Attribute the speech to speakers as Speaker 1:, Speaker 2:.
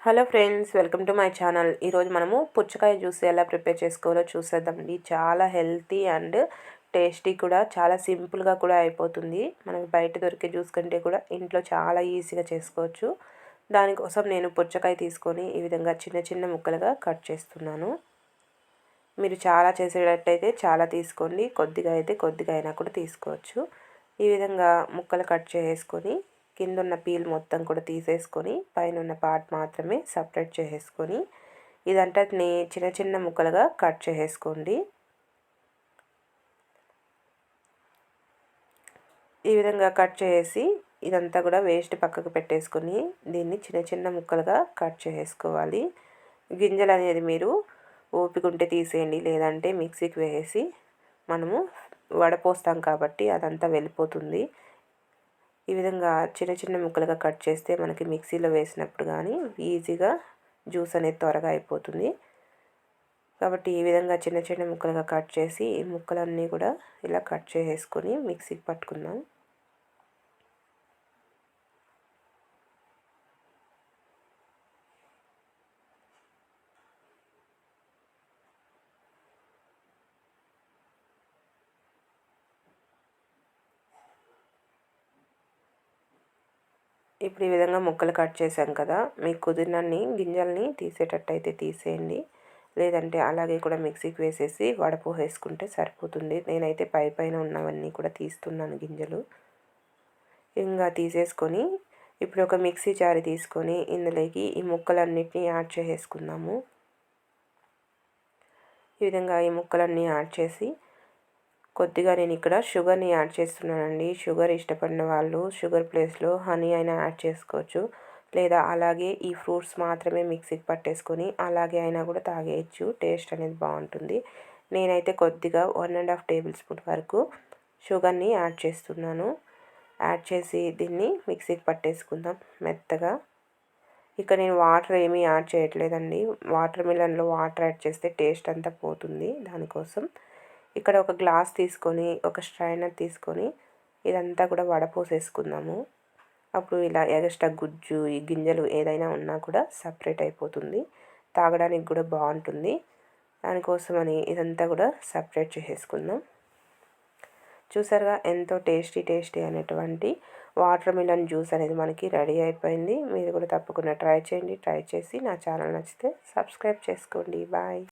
Speaker 1: Hello friends, welcome to my channel. ఈరోజు మనము పుచ్చకాయ జ్యూస్ ఎలా ప్రిపేర్ చేసుకోవాలో చూసేద్దామండి. చాలా హెల్తీ అండ్ టేస్టీ కూడా, చాలా సింపుల్గా కూడా అయిపోతుంది. మనకి బయట దొరికే జ్యూస్ కంటే కూడా ఇంట్లో చాలా ఈజీగా చేసుకోవచ్చు. దానికోసం నేను పుచ్చకాయ తీసుకొని ఈ విధంగా చిన్న చిన్న ముక్కలుగా కట్ చేస్తున్నాను. మీరు చాలా చేసేటట్టయితే చాలా తీసుకోండి, కొద్దిగా అయితే కొద్దిగా అయినా కూడా తీసుకోవచ్చు. ఈ విధంగా ముక్కలు కట్ చేసుకొని కింద ఉన్న పీల్ మొత్తం కూడా తీసేసుకొని పైన ఉన్న పార్ట్ మాత్రమే సపరేట్ చేసేసుకొని ఇదంతటిని చిన్న చిన్న ముక్కలుగా కట్ చేసేసుకోండి. ఈ విధంగా కట్ చేసి ఇదంతా కూడా వేస్ట్ పక్కకు పెట్టేసుకొని దీన్ని చిన్న చిన్న ముక్కలుగా కట్ చేసేసుకోవాలి. గింజలు అనేది మీరు ఓపిక ఉంటే తీసేయండి, లేదంటే మిక్సీకి వేసి మనము వడపోస్తాం కాబట్టి అదంతా వెళ్ళిపోతుంది. ఈ విధంగా చిన్న చిన్న ముక్కలుగా కట్ చేస్తే మనకి మిక్సీలో వేసినప్పుడు కానీ ఈజీగా జ్యూస్ అనేది త్వరగా అయిపోతుంది. కాబట్టి ఈ విధంగా చిన్న చిన్న ముక్కలుగా కట్ చేసి ఈ ముక్కలన్నీ కూడా ఇలా కట్ చేసేసుకొని మిక్సీకి పట్టుకుందాం. ఇప్పుడు ఈ విధంగా ముక్కలు కట్ చేసాం కదా, మీకు కుదిరినన్ని గింజల్ని తీసేటట్టయితే తీసేయండి, లేదంటే అలాగే కూడా మిక్సీకి వేసేసి వడపోసేసుకుంటే సరిపోతుంది. నేనైతే పైన ఉన్నవన్నీ కూడా తీస్తున్నాను గింజలు. ఇంకా తీసేసుకొని ఇప్పుడు ఒక మిక్సీ జారి తీసుకొని ఇందులోకి ఈ ముక్కలన్నిటిని యాడ్ చేసేసుకుందాము. ఈ విధంగా ఈ ముక్కలన్నీ యాడ్ చేసి కొద్దిగా నేను ఇక్కడ షుగర్ని యాడ్ చేస్తున్నానండి. షుగర్ ఇష్టపడిన వాళ్ళు షుగర్ ప్లేస్లో హనీ అయినా యాడ్ చేసుకోవచ్చు, లేదా అలాగే ఈ ఫ్రూట్స్ మాత్రమే మిక్సీకి పట్టేసుకొని అలాగే అయినా కూడా తాగేయచ్చు. టేస్ట్ అనేది బాగుంటుంది. నేనైతే కొద్దిగా 1.5 టేబుల్ స్పూన్ వరకు షుగర్ని యాడ్ చేస్తున్నాను. యాడ్ చేసి దీన్ని మిక్సీకి పట్టేసుకుందాం మెత్తగా. ఇక నేను వాటర్ ఏమీ యాడ్ చేయట్లేదండి. వాటర్ మిలన్లో వాటర్ యాడ్ చేస్తే టేస్ట్ అంతా పోతుంది. దానికోసం ఇక్కడ ఒక గ్లాస్ తీసుకొని ఒక స్ట్రైనర్ తీసుకొని ఇదంతా కూడా వడపోసేసుకుందాము. అప్పుడు ఇలా ఎగస్ట్రా గుజ్జు ఈ గింజలు ఏదైనా ఉన్నా కూడా సపరేట్ అయిపోతుంది, తాగడానికి కూడా బాగుంటుంది. దానికోసమని ఇదంతా కూడా సపరేట్ చేసేసుకుందాం. చూసారుగా ఎంతో టేస్టీ అనేటువంటి వాటర్ మిలన్ జ్యూస్ అనేది మనకి రెడీ అయిపోయింది. మీరు కూడా తప్పకుండా ట్రై చేయండి. ట్రై చేసి నా ఛానల్ నచ్చితే సబ్స్క్రైబ్ చేసుకోండి. బాయ్.